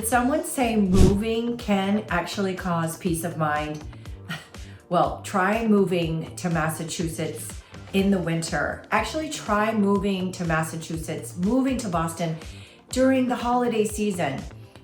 Did someone say moving can actually cause peace of mind? Well, try moving to Massachusetts in the winter. Actually, try moving to Massachusetts, moving to Boston during the holiday season.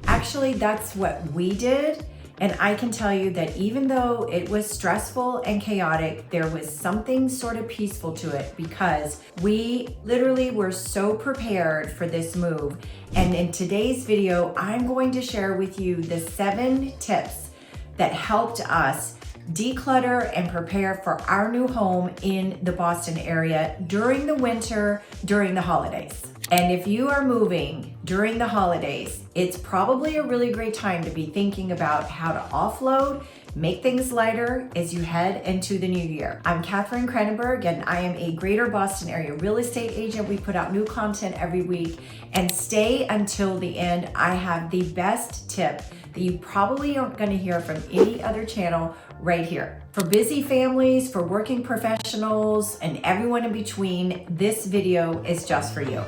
Actually, that's what we did. And I can tell you that even though it was stressful and chaotic, there was something sort of peaceful to it because we literally were so prepared for this move. And in today's video, I'm going to share with you the 7 tips that helped us declutter and prepare for our new home in the Boston area during the winter, during the holidays. And if you are moving during the holidays, it's probably a really great time to be thinking about how to offload, make things lighter as you head into the new year. I'm Katherine Kranenburg and I am a greater Boston area real estate agent. We put out new content every week, and stay until the end. I have the best tip that you probably aren't going to hear from any other channel right here. For busy families, for working professionals, and everyone in between, this video is just for you.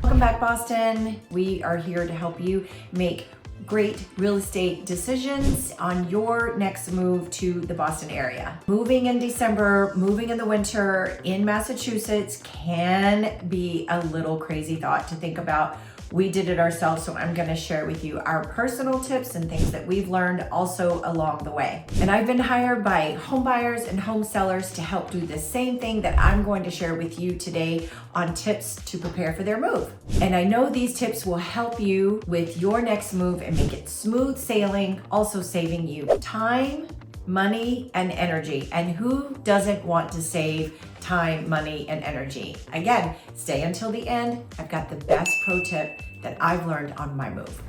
Welcome back, Boston. We are here to help you make great real estate decisions on your next move to the Boston area. Moving in December, moving in the winter in Massachusetts can be a little crazy thought to think about. We did it ourselves, so I'm going to share with you our personal tips and things that we've learned also along the way. And I've been hired by home buyers and home sellers to help do the same thing that I'm going to share with you today on tips to prepare for their move. And I know these tips will help you with your next move and make it smooth sailing, also saving you time, money, and energy. And who doesn't want to save time, money, and energy? Again, stay until the end. I've got the best pro tip that I've learned on my move.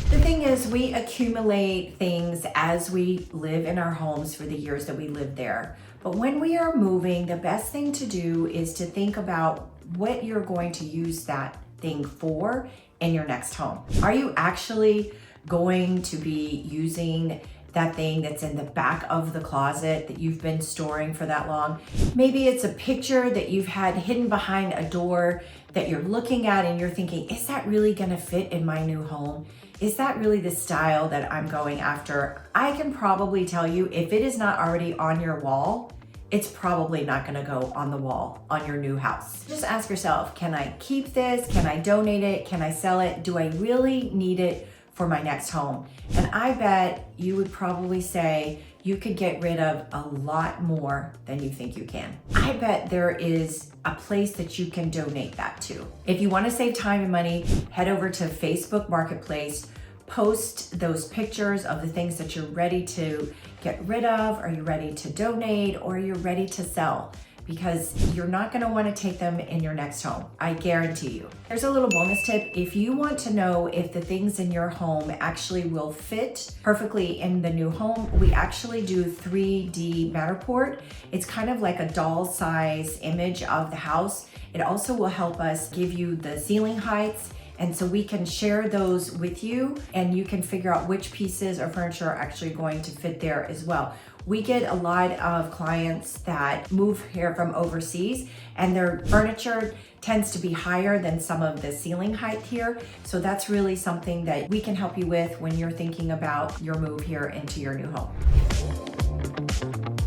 The thing is, we accumulate things as we live in our homes for the years that we live there. But when we are moving, the best thing to do is to think about what you're going to use that thing for in your next home. Are you actually going to be using that thing that's in the back of the closet that you've been storing for that long? Maybe it's a picture that you've had hidden behind a door that you're looking at and you're thinking, is that really gonna fit in my new home? Is that really the style that I'm going after? I can probably tell you, if it is not already on your wall, it's probably not gonna go on the wall on your new house. Just ask yourself, can I keep this? Can I donate it? Can I sell it? Do I really need it for my next home? And I bet you would probably say you could get rid of a lot more than you think you can. I bet there is a place that you can donate that to. If you want to save time and money, head over to Facebook Marketplace, post those pictures of the things that you're ready to get rid of, or you're ready to donate, or you're ready to sell, because you're not going to want to take them in your next home. I guarantee you. There's a little bonus tip. If you want to know if the things in your home actually will fit perfectly in the new home, we actually do 3D Matterport. It's kind of like a doll size image of the house. It also will help us give you the ceiling heights, and so we can share those with you, and you can figure out which pieces of furniture are actually going to fit there as well. We get a lot of clients that move here from overseas, and their furniture tends to be higher than some of the ceiling height here. So that's really something that we can help you with when you're thinking about your move here into your new home.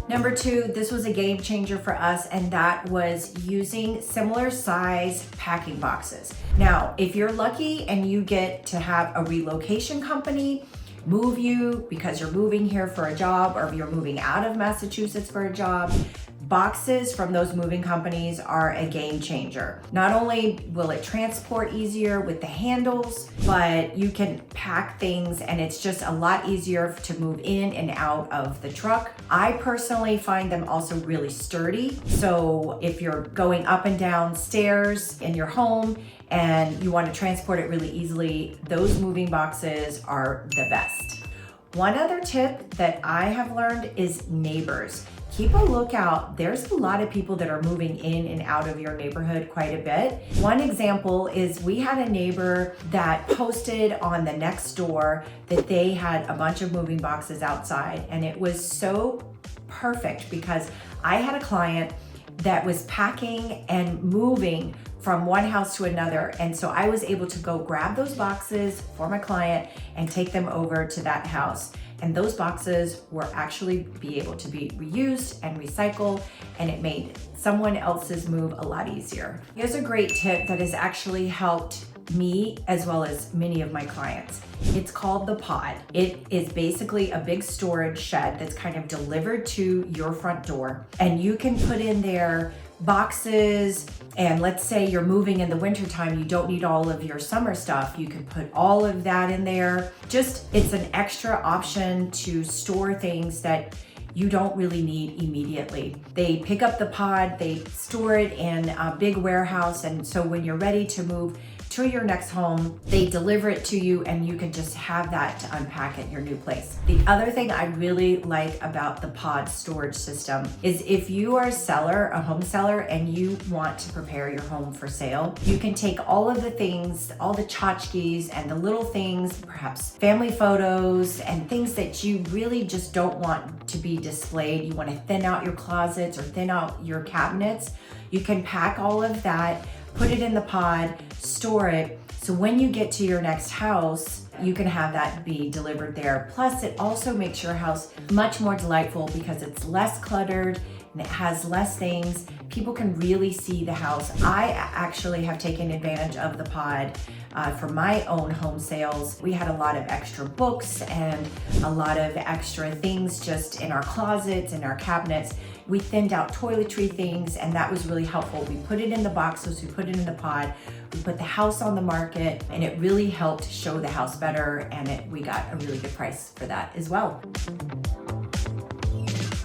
Number 2, this was a game changer for us, and that was using similar size packing boxes. Now, if you're lucky and you get to have a relocation company move you because you're moving here for a job, or if you're moving out of Massachusetts for a job, boxes from those moving companies are a game changer. Not only will it transport easier with the handles, but you can pack things and it's just a lot easier to move in and out of the truck. I personally find them also really sturdy. So if you're going up and down stairs in your home and you want to transport it really easily, those moving boxes are the best. One other tip that I have learned is neighbors. keep a lookout. There's a lot of people that are moving in and out of your neighborhood quite a bit. One example is we had a neighbor that posted on the next door that they had a bunch of moving boxes outside, and it was so perfect because I had a client that was packing and moving from one house to another. And so I was able to go grab those boxes for my client and take them over to that house. And those boxes were actually be able to be reused and recycled, and it made someone else's move a lot easier. Here's a great tip that has actually helped me as well as many of my clients. It's called the pod. It is basically a big storage shed that's kind of delivered to your front door, and you can put in there boxes. And let's say you're moving in the wintertime, you don't need all of your summer stuff. You can put all of that in there. It's an extra option to store things that you don't really need immediately. They pick up the pod, they store it in a big warehouse, and so when you're ready to move to your next home, they deliver it to you and you can just have that to unpack at your new place. The other thing I really like about the pod storage system is if you are a home seller, and you want to prepare your home for sale, you can take all of the things, all the tchotchkes and the little things, perhaps family photos and things that you really just don't want to be displayed. You want to thin out your closets or thin out your cabinets. You can pack all of that, put it in the pod, store it, so when you get to your next house, you can have that be delivered there. Plus, it also makes your house much more delightful because it's less cluttered and it has less things. People can really see the house. I actually have taken advantage of the pod for my own home sales. We had a lot of extra books and a lot of extra things just in our closets and our cabinets. We thinned out toiletry things, and that was really helpful. We put it in the boxes, we put it in the pod, we put the house on the market, and it really helped show the house better, and we got a really good price for that as well.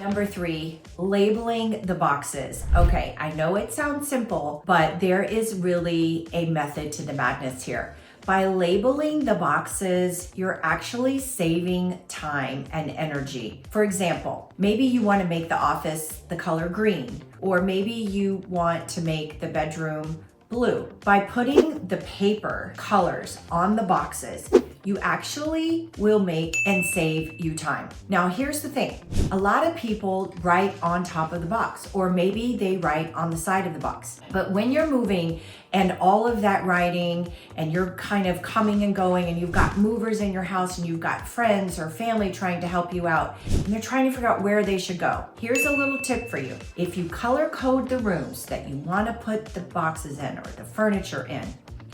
Number 3, labeling the boxes. Okay, I know it sounds simple, but there is really a method to the madness here. By labeling the boxes, you're actually saving time and energy. For example, maybe you want to make the office the color green, or maybe you want to make the bedroom blue. By putting the paper colors on the boxes, you actually will make and save you time. Now, here's the thing. A lot of people write on top of the box, or maybe they write on the side of the box. But when you're moving and all of that writing, and you're kind of coming and going, and you've got movers in your house, and you've got friends or family trying to help you out, and they're trying to figure out where they should go. Here's a little tip for you. If you color code the rooms that you want to put the boxes in or the furniture in,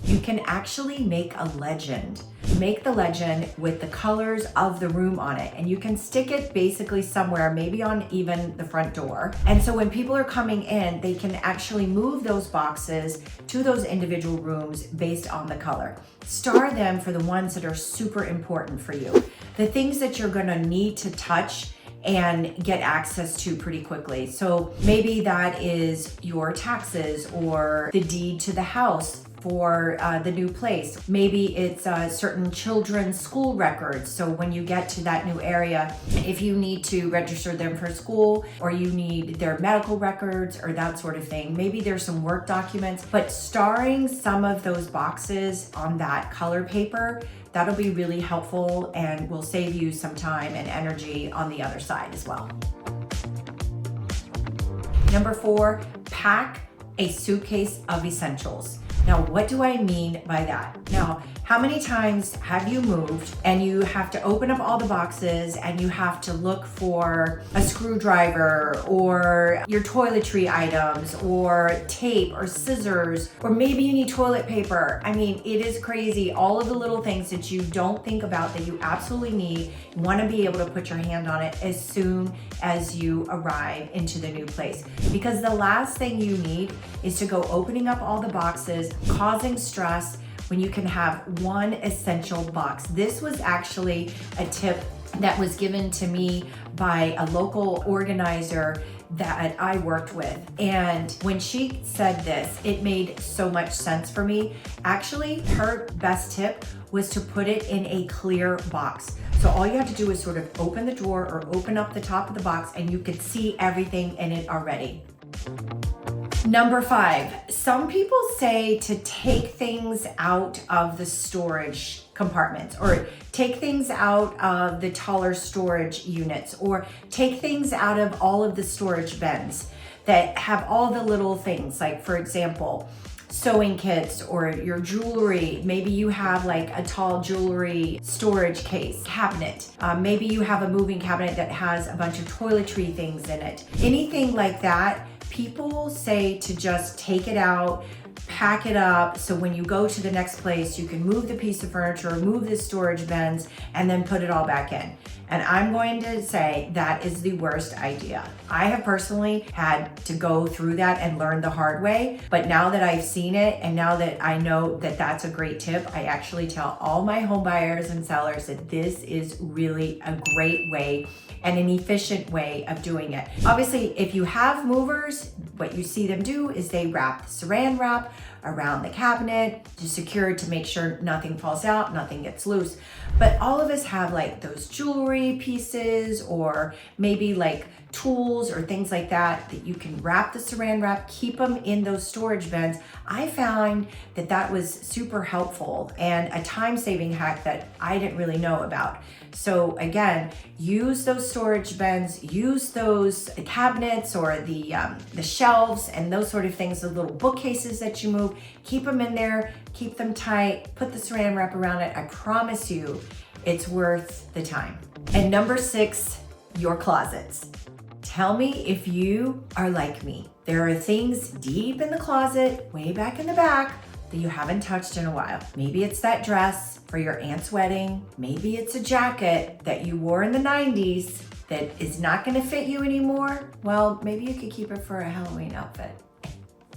you can actually make a legend. Make the legend with the colors of the room on it, and you can stick it basically somewhere, maybe on even the front door. And so when people are coming in, they can actually move those boxes to those individual rooms based on the color. Star them for the ones that are super important for you. The things that you're gonna need to touch and get access to pretty quickly. So maybe that is your taxes or the deed to the house for the new place. Maybe it's certain children's school records. So when you get to that new area, if you need to register them for school, or you need their medical records or that sort of thing, maybe there's some work documents, but starring some of those boxes on that color paper, that'll be really helpful and will save you some time and energy on the other side as well. Number 4, pack a suitcase of essentials. Now, what do I mean by that? Now, how many times have you moved and you have to open up all the boxes and you have to look for a screwdriver or your toiletry items or tape or scissors, or maybe you need toilet paper? I mean, it is crazy. All of the little things that you don't think about that you absolutely need, you want to be able to put your hand on it as soon as you arrive into the new place. Because the last thing you need is to go opening up all the boxes, causing stress, when you can have one essential box. This was actually a tip that was given to me by a local organizer that I worked with. And when she said this, it made so much sense for me. Actually, her best tip was to put it in a clear box. So all you have to do is sort of open the drawer or open up the top of the box and you could see everything in it already. Number 5, some people say to take things out of the storage compartments, or take things out of the taller storage units, or take things out of all of the storage bins that have all the little things, like for example, sewing kits or your jewelry. Maybe you have like a tall jewelry storage case cabinet. Maybe you have a moving cabinet that has a bunch of toiletry things in it. Anything like that, people say to just take it out, pack it up, so when you go to the next place, you can move the piece of furniture, move the storage bins, and then put it all back in. And I'm going to say that is the worst idea. I have personally had to go through that and learn the hard way, but now that I've seen it and now that I know that that's a great tip, I actually tell all my home buyers and sellers that this is really a great way and an efficient way of doing it. Obviously, if you have movers, what you see them do is they wrap the saran wrap around the cabinet to secure it, to make sure nothing falls out, nothing gets loose. But all of us have like those jewelry pieces or maybe like tools or things like that that you can wrap the saran wrap, keep them in those storage bins. I found that that was super helpful and a time-saving hack that I didn't really know about. So again, use those storage bins, use those cabinets or the shelves and those sort of things, the little bookcases that you move, keep them in there, keep them tight, put the saran wrap around it. I promise you, it's worth the time. And number 6, your closets. Tell me if you are like me. There are things deep in the closet, way back in the back, that you haven't touched in a while. Maybe it's that dress for your aunt's wedding. Maybe it's a jacket that you wore in the 90s that is not gonna fit you anymore. Well, maybe you could keep it for a Halloween outfit.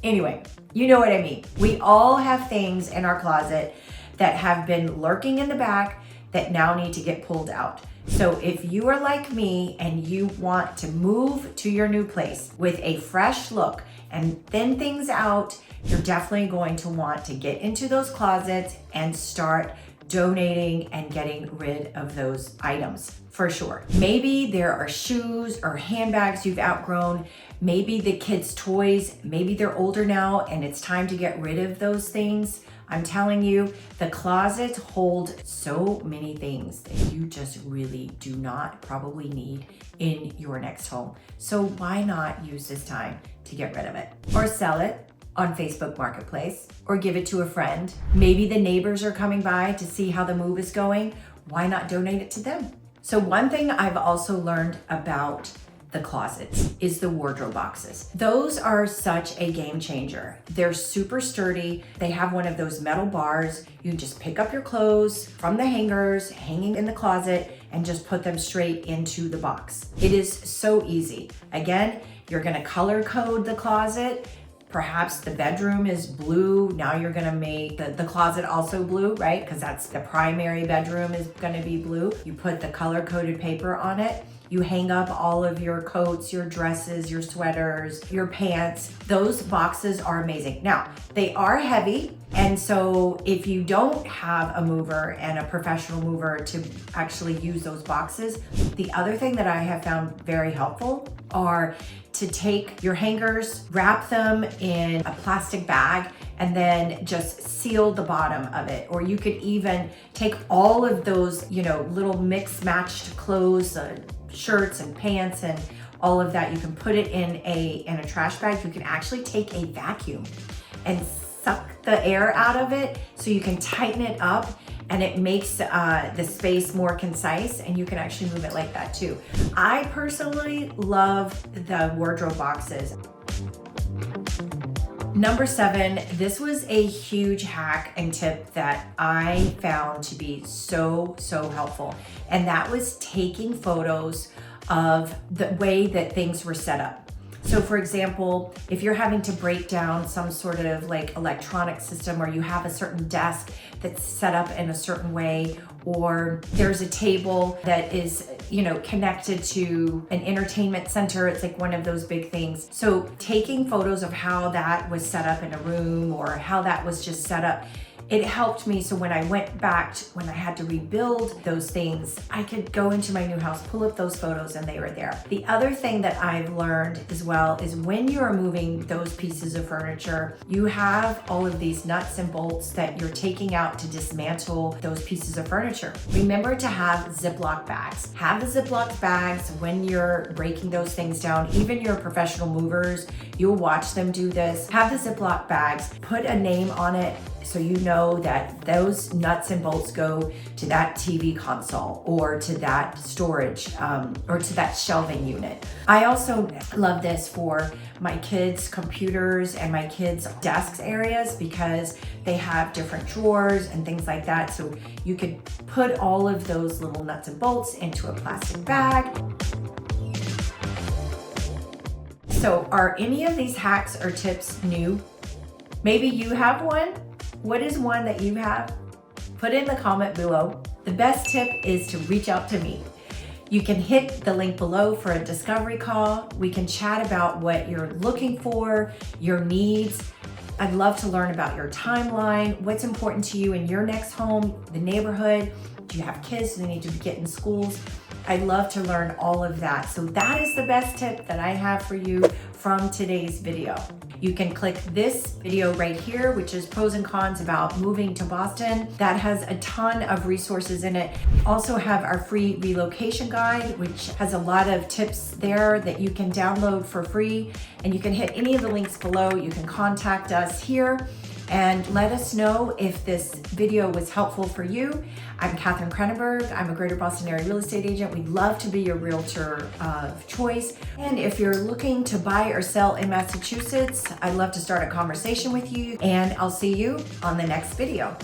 Anyway, you know what I mean. We all have things in our closet that have been lurking in the back that now need to get pulled out. So if you are like me and you want to move to your new place with a fresh look and thin things out, you're definitely going to want to get into those closets and start donating and getting rid of those items for sure. Maybe there are shoes or handbags you've outgrown, maybe the kids' toys, maybe they're older now and it's time to get rid of those things. I'm telling you, the closets hold so many things that you just really do not probably need in your next home. So why not use this time to get rid of it or sell it on Facebook Marketplace or give it to a friend? Maybe the neighbors are coming by to see how the move is going. Why not donate it to them? So one thing I've also learned about the closets is the wardrobe boxes. Those are such a game changer. They're super sturdy. They have one of those metal bars. You just pick up your clothes from the hangers hanging in the closet and just put them straight into the box. It is so easy. Again, you're gonna color code the closet. Perhaps the bedroom is blue. Now you're gonna make the closet also blue, right? Because that's the primary bedroom is gonna be blue. You put the color-coded paper on it. You hang up all of your coats, your dresses, your sweaters, your pants. Those boxes are amazing. Now, they are heavy, and so if you don't have a mover and a professional mover to actually use those boxes, the other thing that I have found very helpful are to take your hangers, wrap them in a plastic bag, and then just seal the bottom of it. Or you could even take all of those, little mixed matched clothes, shirts and pants and all of that. You can put it in a trash bag. You can actually take a vacuum and suck the air out of it so you can tighten it up, and it makes the space more concise, and you can actually move it like that too. I personally love the wardrobe boxes. Number 7, this was a huge hack and tip that I found to be so helpful. And that was taking photos of the way that things were set up. So for example, if you're having to break down some sort of like electronic system, or you have a certain desk that's set up in a certain way, or there's a table that is, connected to an entertainment center. It's like one of those big things. So taking photos of how that was set up in a room or how that was just set up It helped me so when I went back, when I had to rebuild those things, I could go into my new house, pull up those photos, and they were there. The other thing that I've learned as well is when you are moving those pieces of furniture, you have all of these nuts and bolts that you're taking out to dismantle those pieces of furniture. Remember to have Ziploc bags. Have the Ziploc bags when you're breaking those things down. Even your professional movers, you'll watch them do this. Have the Ziploc bags, put a name on it, so you know that those nuts and bolts go to that TV console or to that storage or to that shelving unit. I also love this for my kids' computers and my kids' desks areas because they have different drawers and things like that. So you could put all of those little nuts and bolts into a plastic bag. So are any of these hacks or tips new? Maybe you have one. What is one that you have? Put in the comment below. The best tip is to reach out to me. You can hit the link below for a discovery call. We can chat about what you're looking for, your needs. I'd love to learn about your timeline, what's important to you in your next home, the neighborhood. Do you have kids? Do they need to get in schools? I'd love to learn all of that. So that is the best tip that I have for you from today's video. You can click this video right here, which is pros and cons about moving to Boston. That has a ton of resources in it. Also have our free relocation guide, which has a lot of tips there that you can download for free. And you can hit any of the links below. You can contact us here and let us know if this video was helpful for you. I'm Katherine Kranenburg. I'm a Greater Boston area real estate agent. We'd love to be your realtor of choice. And if you're looking to buy or sell in Massachusetts, I'd love to start a conversation with you, and I'll see you on the next video.